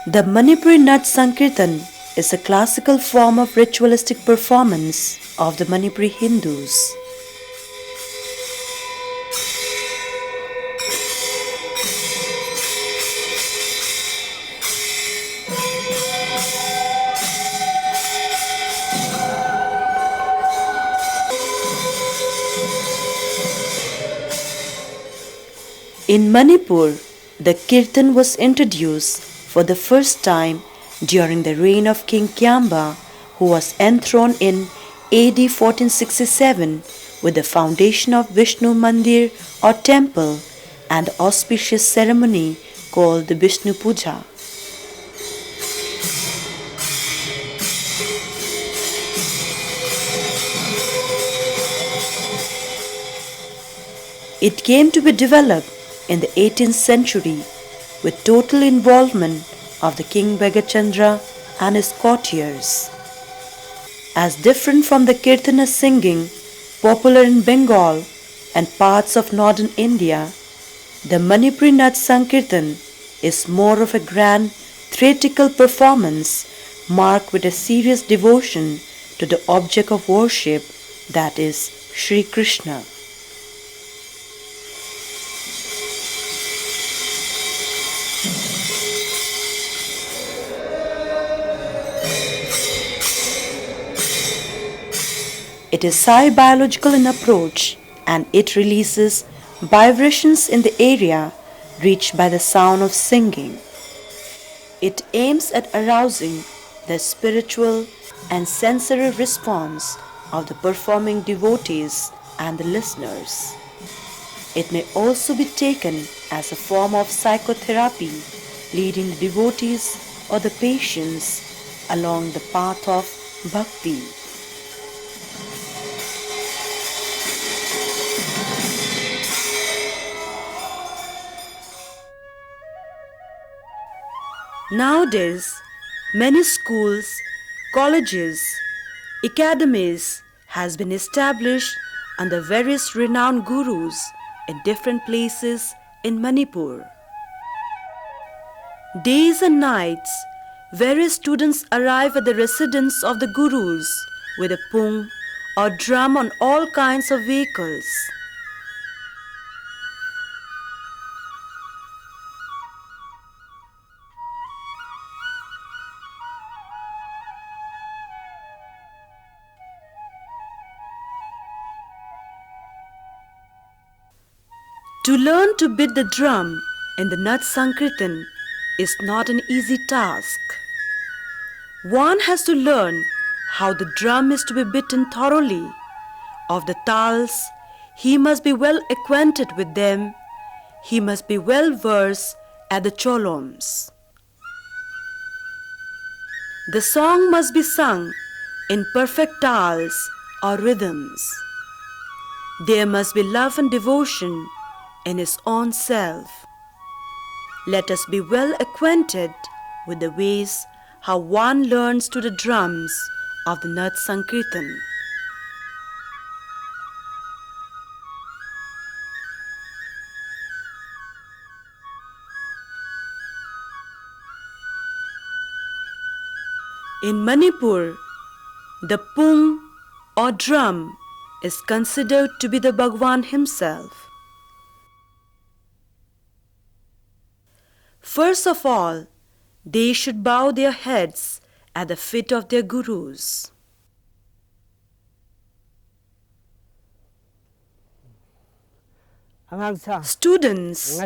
The Manipuri Nat Sankirtan is a classical form of ritualistic performance of the Manipuri Hindus. In Manipur, the Kirtan was introduced for the first time during the reign of King Kyamba, who was enthroned in AD 1467 with the foundation of Vishnu Mandir or temple and auspicious ceremony called the Vishnu Puja. It came to be developed in the 18th century with total involvement of the King Bhagachandra and his courtiers. As different from the Kirtana singing popular in Bengal and parts of northern India, the Manipuri Nat Sankirtan is more of a grand theatrical performance marked with a serious devotion to the object of worship, that is, Sri Krishna. It is psi-biological in approach and it releases vibrations in the area reached by the sound of singing. It aims at arousing the spiritual and sensory response of the performing devotees and the listeners. It may also be taken as a form of psychotherapy, leading the devotees or the patients along the path of bhakti. Nowadays, many schools, colleges, academies has been established under various renowned gurus in different places in Manipur. Days and nights, various students arrive at the residence of the gurus with a pung or drum on all kinds of vehicles. To learn to beat the drum in the Nat Sankirtan is not an easy task. One has to learn how the drum is to be beaten thoroughly. Of the tals, he must be well acquainted with them. He must be well versed at the choloms. The song must be sung in perfect tals or rhythms. There must be love and devotion in his own self. Let us be well acquainted with the ways how one learns to the drums of the Nat Sankirtan. In Manipur, the pung or drum is considered to be the Bhagwan himself. First of all, they should bow their heads at the feet of their gurus. Students,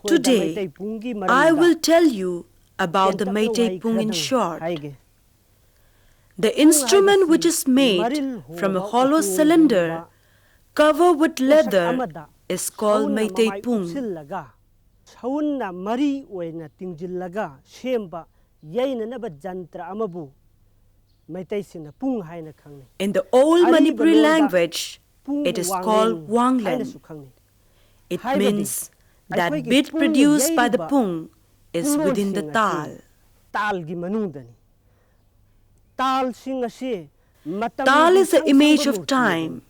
today I will tell you about the Meitei Pung in short. The instrument, which is made from a hollow cylinder covered with leather, is called Meitei Pung. Saunna mari oina tingjillaga shemba yainanaba jantra amabu maitai sina pung haina khangni. In the old Manipuri language, it is called Wanglen. It means that beat produced by the pung is within the tal. Tal gi manungdani. Tal singase Tal is the image of time.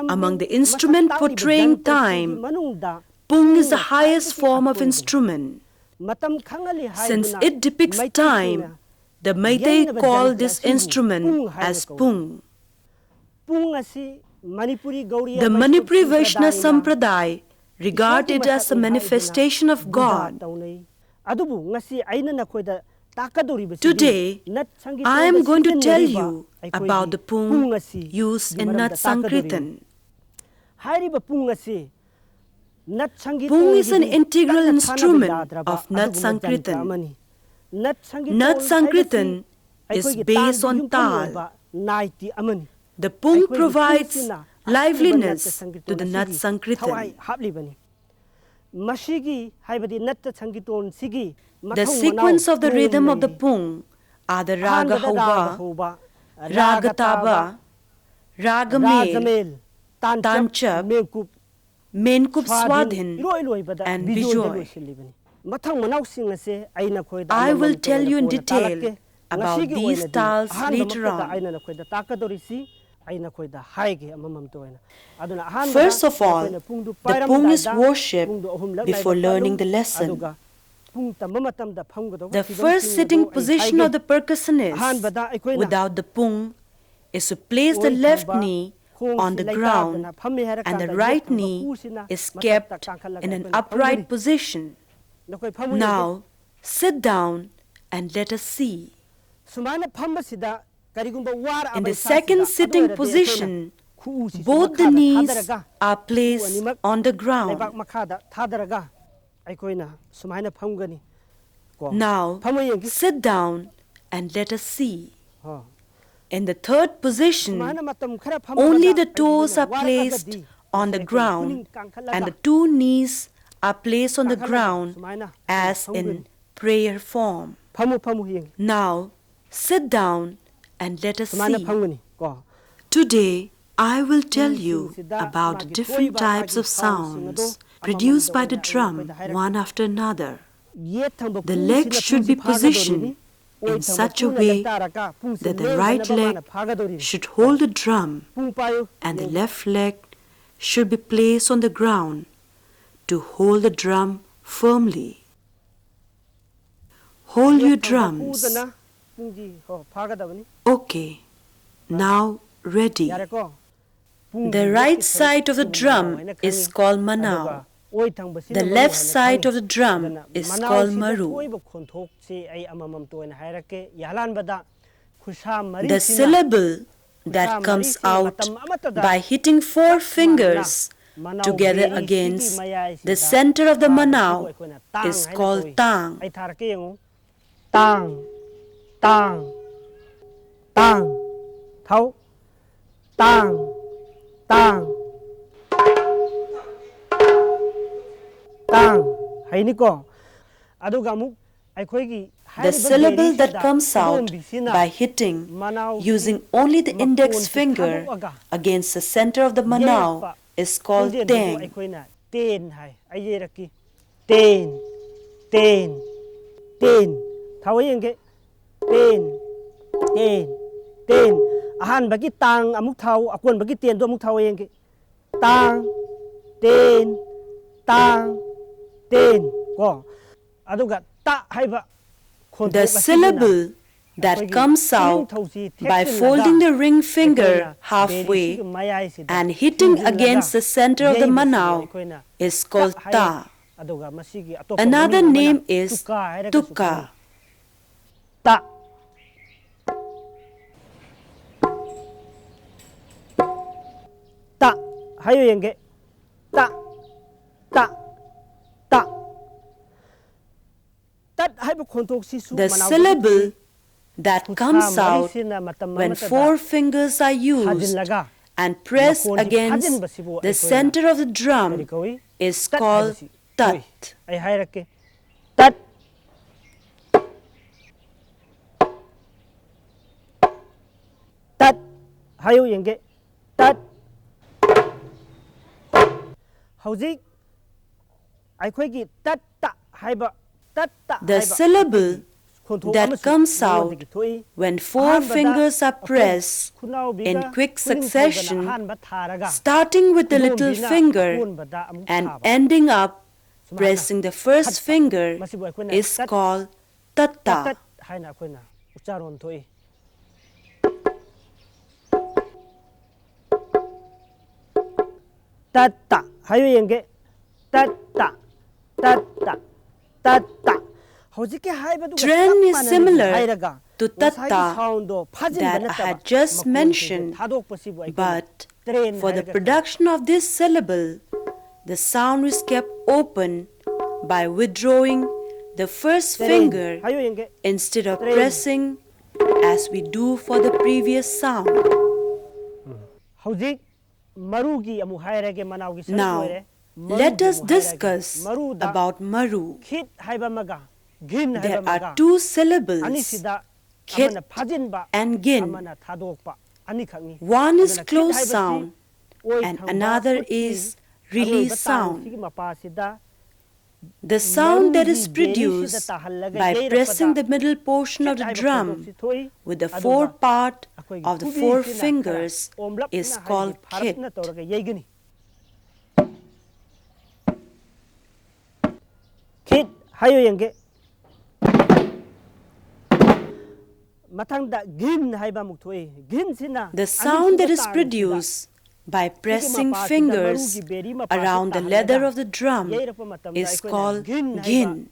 Among the instrument portraying time, pung is the highest form of instrument. matam khangali Since it depicts time, the Meitei call this instrument as pung. Pung asi Manipuri Gaudiya The Manipuri Vaishnava Sampradaya regard it as a manifestation of God. Today, I am going to tell you about the pung used in Nat Sankirtan. Pung is an integral instrument of Nat Sankirtan. Nat Sankirtan is based on tal. The pung provides liveliness to the Nat Sankirtan. The sequence of the rhythm of the pung are the Raga Hauba, Raga Taba, Raga Mel, Tanchap, Menkup Swadhin, and Bijoy. I will tell you in detail about these styles later on. First of all, the pung is worshipped before learning the lesson. The first sitting position of the percussionist without the pung is to place the left knee on the ground and the right knee is kept in an upright position. Now, sit down and let us see. In the second sitting position, both the knees are placed on the ground. Now, sit down and let us see. In the third position, only the toes are placed on the ground and the two knees are placed on the ground as in prayer form. Now, sit down and let us see. Today, I will tell you about the different types of sounds produced by the drum one after another. The legs should be positioned in such a way that the right leg should hold the drum and the left leg should be placed on the ground to hold the drum firmly. Hold your drums. Okay, now ready. The right side of the drum is called Manao. The left side of the drum is called Maru. The syllable that comes out by hitting 4 fingers together against the center of the Manao is called Tang. Tang, tang, tang, thấu, tang, tang, tang. Hay ni ko. Aduga muk the syllable that comes out by hitting using only the index finger against the center of the Manao is called Teng. Ten hay. Ayeraki. Ten, ten, ten. Thấu yang ke. Ten, ten, ten. Ahan bagi tang amuk thau, akon bagi ten do amuk thau yang ke. Tang, ten, tang, ten. Ko. Aduga ta hay ba. The syllable that comes out by folding the ring finger halfway and hitting against the center of the Manao is called Ta. Another name is Tukka. Ta. Ta. Hayo yang ke. Ta. Ta. Ta. The syllable that comes out when 4 fingers are used and pressed against the center of the drum is called Tat. Tat. Tat. Hayo yang ke. Tat. Hauzik. Aikoigi tat ta haiba. The syllable that comes out when 4 fingers are pressed in quick succession, starting with the little finger and ending up Pressing the first finger is called tatta. haina akoina ucharon thoi tatta hayo yenge tatta hojike haiba du Trend is similar to tatta that I had just mentioned, but for the production of this syllable, the sound is kept open by withdrawing the first finger instead of pressing as we do for the previous sound. Now, let us discuss about maru. There are two syllables, kit and gin. One is close sound and another is release sound. The sound that is produced by pressing the middle portion of the drum with the forepart of the four fingers is called kit. Kit hayo yenge the sound that is produced by pressing fingers around the leather of the drum is called gin.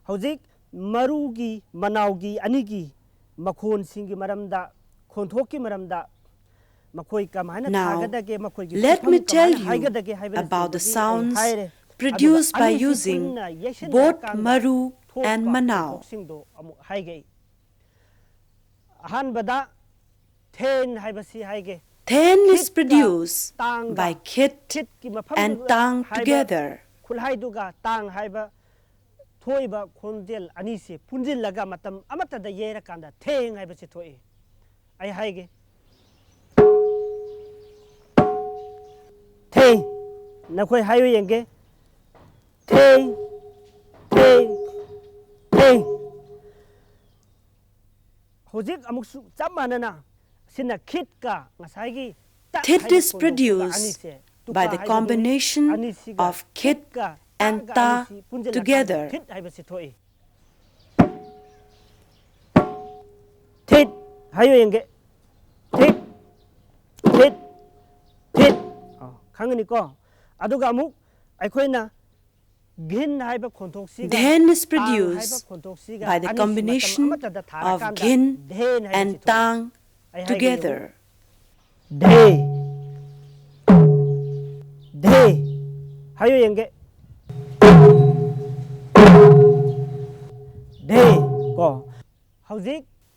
Hojik marugi manaugi anigi makon singi maramda khonthokki maramda makoi kamana thagada let me tell you about the sounds produced by using both maru and manau. Then is produced by kit and tang together. Thoiba khondel anise punjil laga matam amata da yera kanda theng hai basi thoi ai haige thei nakoi hayo yenge thei hojik amuksu chamanana sina khit ka ngasai Thit is produced by the combination of kit and ta together. Thit hayo yenge thit khangani ko aduga amuk aikoina gin haiba khonthok si then is produced by the combination of gin and tang together. De hayo yenge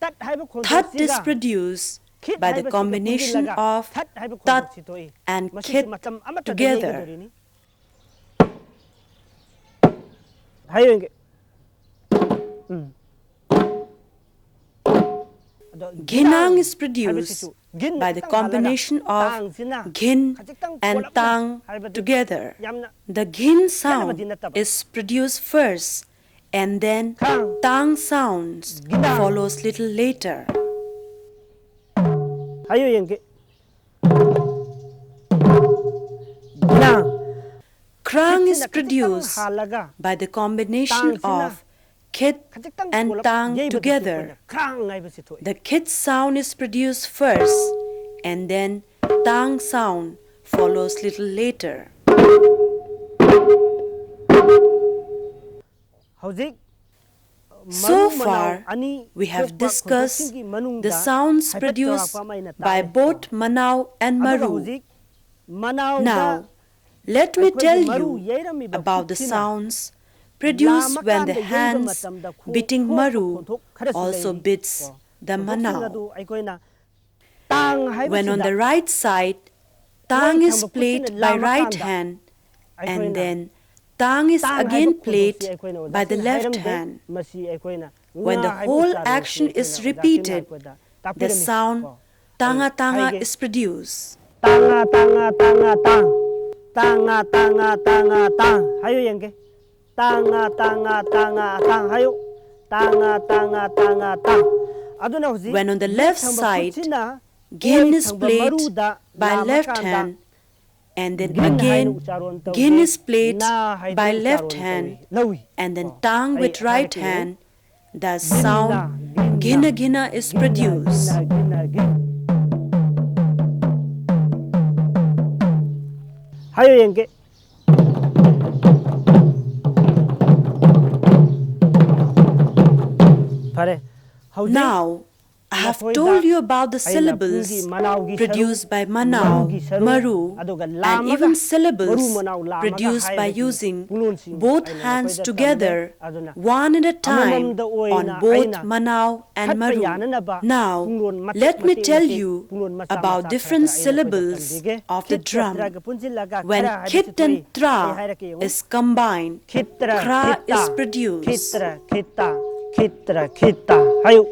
That is produced by the combination of tat and kit together. Ginang is produced by the combination of gin and tang together. The gin sound is produced first and then tang sounds follows little later. Krang is produced by the combination of kit and tang together. The kit sound is produced first and then tang sound follows little later. So far, we have discussed the sounds produced by both manau and maru. Now, let me tell you about the sounds produced when the hands beating maru also beats the manau. When on the right side, tang is played by right hand and then tang is again played by the left hand. When the whole action is repeated, the sound tanga tanga is produced. Tanga tanga tanga tang. Tanga tanga tanga tang. Hayo yenge. tanga tanga tanga tang hayo tanga tanga tanga tang aduna hoji When on the left side, gin is played by left hand, and then again gin is played by left hand, and then tang with right hand, the sound gina gina is produced. Hayo yenge pare Now, I have told you about the syllables produced by Manau, Maru, and even syllables produced by using both hands together, one at a time, on both Manau and Maru. Now, let me tell you about different syllables of the drum. When khit and tra is combined, kra is produced. Khitra khita hayo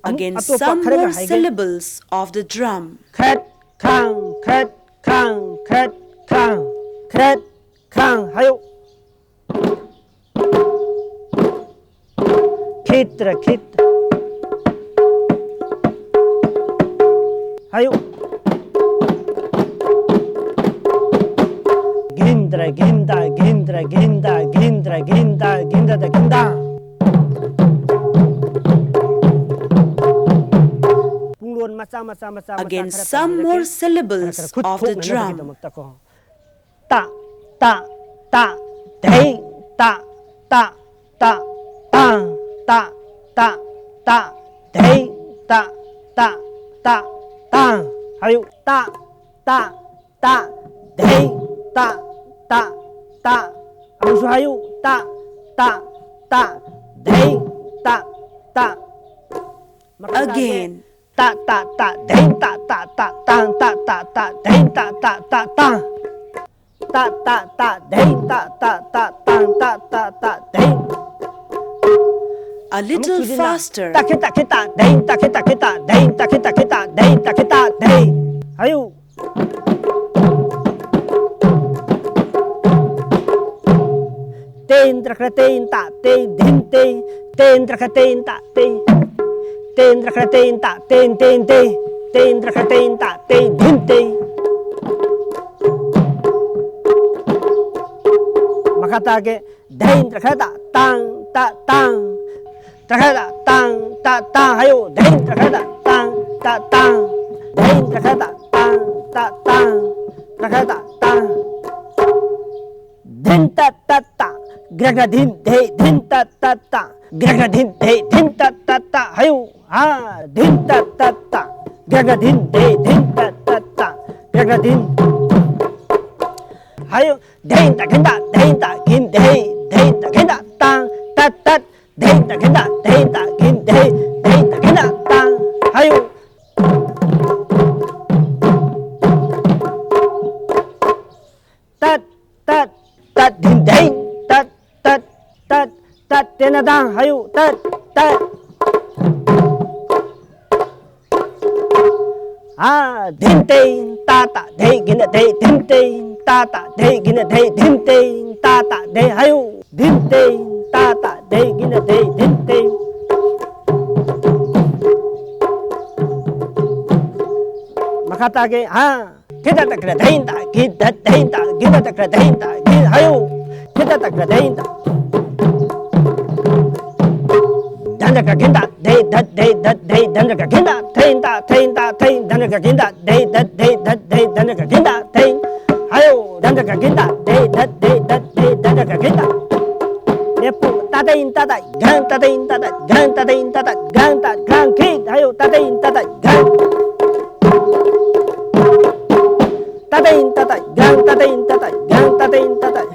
Again, some more syllables of the drum. khat khang khat khang khat khang khat khang hayo khitra khit hayo gindra ginda gindra ginda gindra ginda ginda da ginda Again, some more syllables of the drum. Ta ta ta day ta ta ta ta ta ta ta day ta ta ta ta hayo ta ta ta day ta ta ta amusu hayo ta ta ta day ta ta Again, ta ta ta day ta ta ta tang ta ta ta day ta ta ta tang ta ta ta day ta ta ta tang ta ta ta day a little faster. ta kita kita day ta kita kita day ta kita kita day ta kita day hayo ten tra ten ta ten din ten tra ten ta ten tra ten ta ten tra ten ta ten din makatage den tra ta tang ta tang tra ta tang ta tang hayo den tra ta tang ta tang den tra ta tang ta tang tra ta tang din ta ta ta graga din ta ta ta graga din ta ta ta hayo ha din ta ta ta graga din ta ta ta graga din hayo din ta ginda gin ta ginda tang ta ta din ta ginda gin ta ginda tang hayo tat tat tat din tat tat tat tat tena dang hayo tat tat din ta ta day gina din ta ta day gina din ta ta day hayo din ta ta day gina din makatage kita tak kena dahinta kita dahinta kita tak kena dahinta hayo kita tak kena dahinta danda ka ginda day danda ka ginda dahinta danda ka ginda day danda ka ginda hayo danda ka ginda day danda ka ginda nepu tadain tadai gan tadain tadai gan tadain tadai gan ta gan kid hayo tadain tadai gan tadain tadai gan tadain tadai gan tadain tadai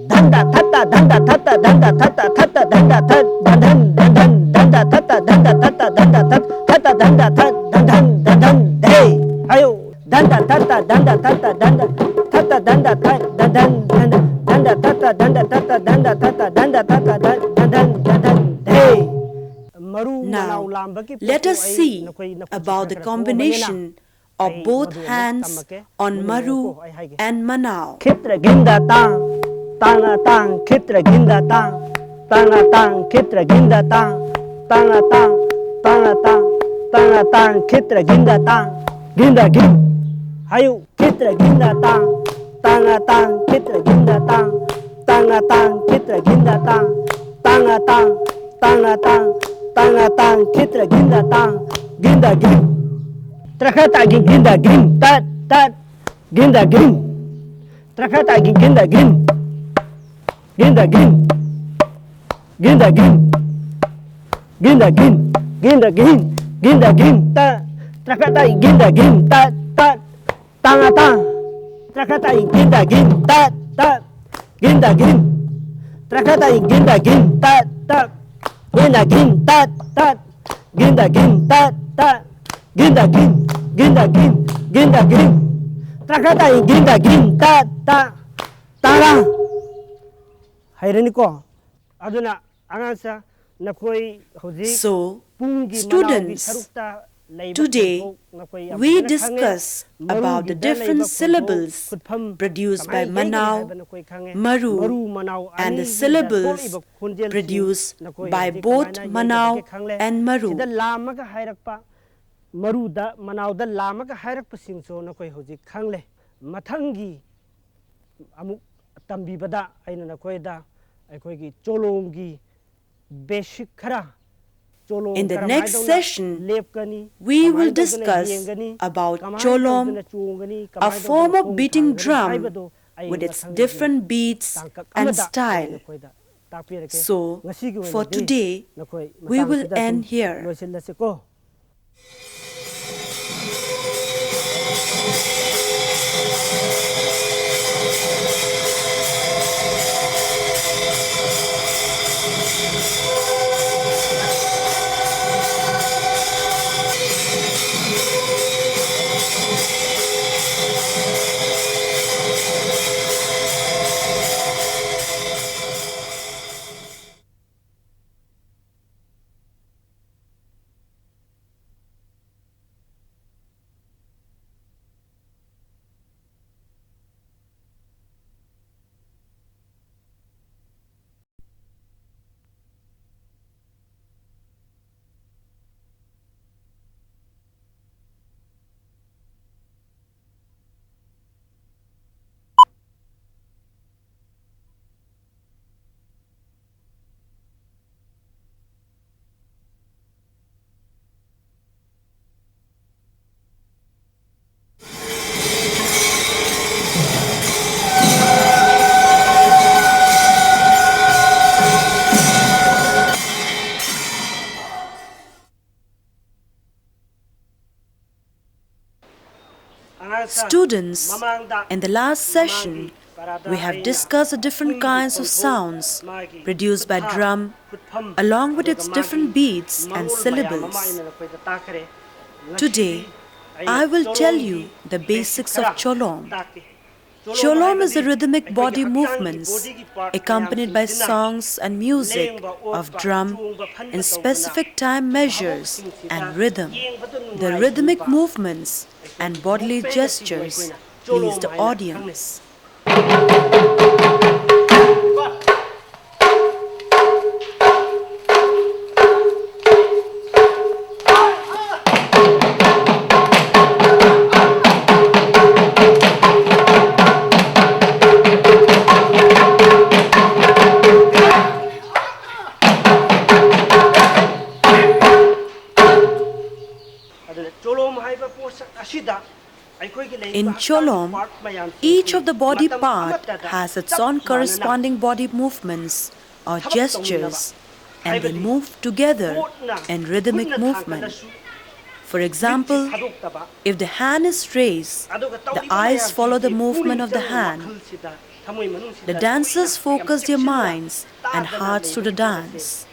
danda tata danda tata danda tata tata danda tat dandan dandan danda tata danda tata danda tat tata danda tat dandan dandan day ayo danda tata danda tata danda tata danda tat dandan danda tata danda tata danda tata danda tata dandan dandan day. Now, let us see about the combination of both hands on Maru and Manao. Khitra ginda tang, tanga tang, khitra ginda tang, tanga tang, khitra ginda tang, tanga tang, tanga tang, tanga tang, khitra ginda tang, ginda gin. Hayu khitra ginda tang, tanga tang, khitra ginda tang, tanga tang, khitra ginda tang, tanga tang, tanga tang, tanga tang, khitra ginda tang, ginda gin. Trakata ginda gin, tat tat, ginda gin. Trakata ginda gin, ginda gin, ginda gin, ginda gin, ginda gin, ginda gin, ta. Trakata ginda gin, tat tat, tanga tang. Trakata ginda gin, tat tat, ginda gin. Trakata ginda gin, tat tat, ginda gin, tat tat, ginda gin, tat tat, ginda gin, ginda gin, ginda gin. Trakata ginda gin, tat tat, tanga. Hayrani ko. Aduna angasa nakoi hoji. So, students, today we discuss about the different syllables produced by Manao, Maru, and the syllables produced by both Manao and Maru. Maruda Manauda Lamaka Hairak Singso Nakoi Hoji Kangle Matangi Amuk Tambibada Aina Nakoida Akoigi Cholongi Basic Kara. In the next session, we will discuss about Cholom, a form of beating drum with its different beats and style. So, for today, we will end here. Students, in the last session, we have discussed the different kinds of sounds produced by drum along with its different beats and syllables. Today, I will tell you the basics of Cholom. Cholom is the rhythmic body movements accompanied by songs and music of drum in specific time measures and rhythm. The rhythmic movements and bodily gestures please the audience. In Cholom, each of the body part has its own corresponding body movements or gestures, and they move together in rhythmic movement. For example, if the hand is raised, the eyes follow the movement of the hand. The dancers focus their minds and hearts to the dance.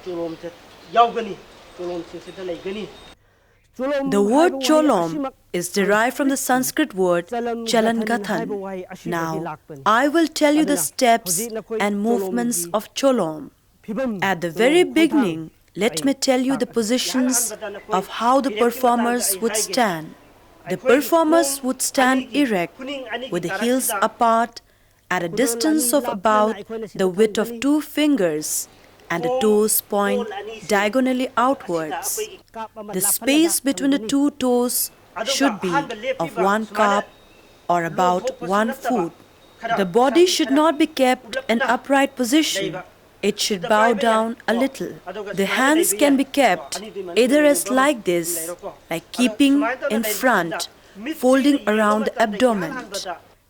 The word Cholom is derived from the Sanskrit word Chalangathan. Now, I will tell you the steps and movements of Cholom. At the very beginning, let me tell you the positions of how the performers would stand. The performers would stand erect with the heels apart at a distance of about the width of 2 fingers, and the toes point diagonally outwards. The space between the 2 toes should be of 1 calf or about 1 foot. The body should not be kept in upright position. It should bow down a little. The hands can be kept either as like this, like keeping in front, folding around the abdomen.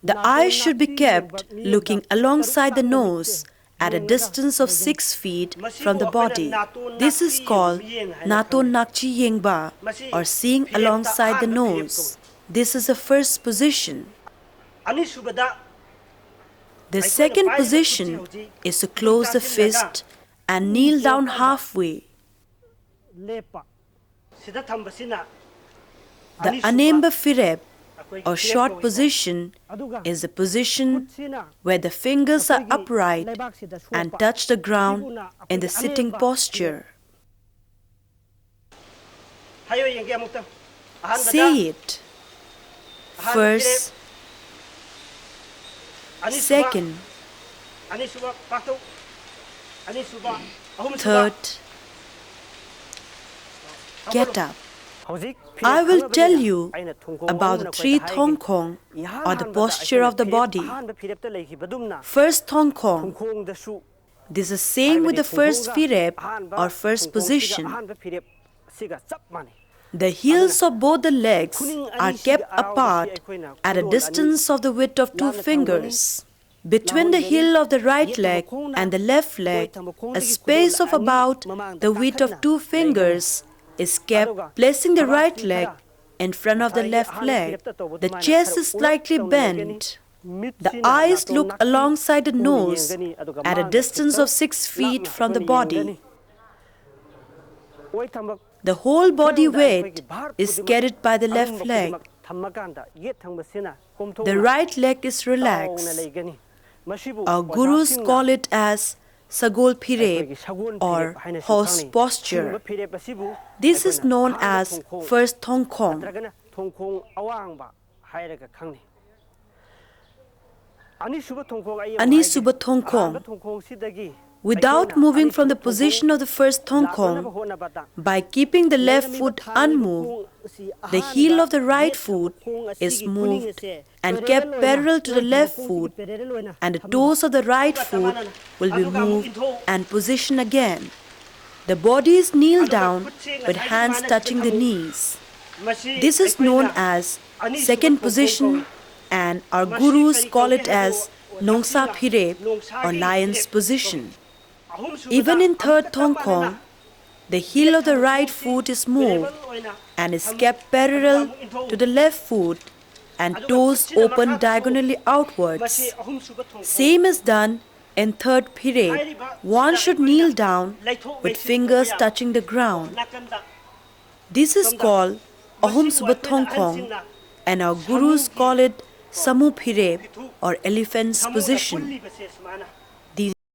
The eyes should be kept looking alongside the nose at a distance of 6 feet from the body. This is called Naton Nakchi Yengba, or seeing alongside the nose. This is the first position. The second position is to close the fist and kneel down halfway. The Anemba Firep, or short position, is the position where the fingers are upright and touch the ground in the sitting posture. Say it. First, second, third, get up. I will tell you about the 3 Thong Kong, or the posture of the body. First Thong Kong. This is same with the first Firep, or first position. The heels of both the legs are kept apart at a distance of the width of 2 fingers. Between the heel of the right leg and the left leg, a space of about the width of 2 fingers is kept, placing the right leg in front of the left leg. The chest is slightly bent. The eyes look alongside the nose at a distance of 6 feet from the body. The whole body weight is carried by the left leg. The right leg is relaxed. Our gurus call it as Sagol Pirep, or horse posture. This is known as first Thong Kong. Ani Suba Thong Kong. Without moving from the position of the first Thong Kong, by keeping the left foot unmoved, the heel of the right foot is moved and kept parallel to the left foot, and the toes of the right foot will be moved and positioned again. The body is kneeled down with hands touching the knees. This is known as second position, and our gurus call it as Nongsa Pirep, or lion's position. Even in third Thong Kong, the heel of the right foot is moved and is kept parallel to the left foot, and toes open diagonally outwards. Same is done in third Pirep. One should kneel down with fingers touching the ground. This is called Ahum Suba Thong Kong, and our gurus call it Samu Pirep, or elephant's position.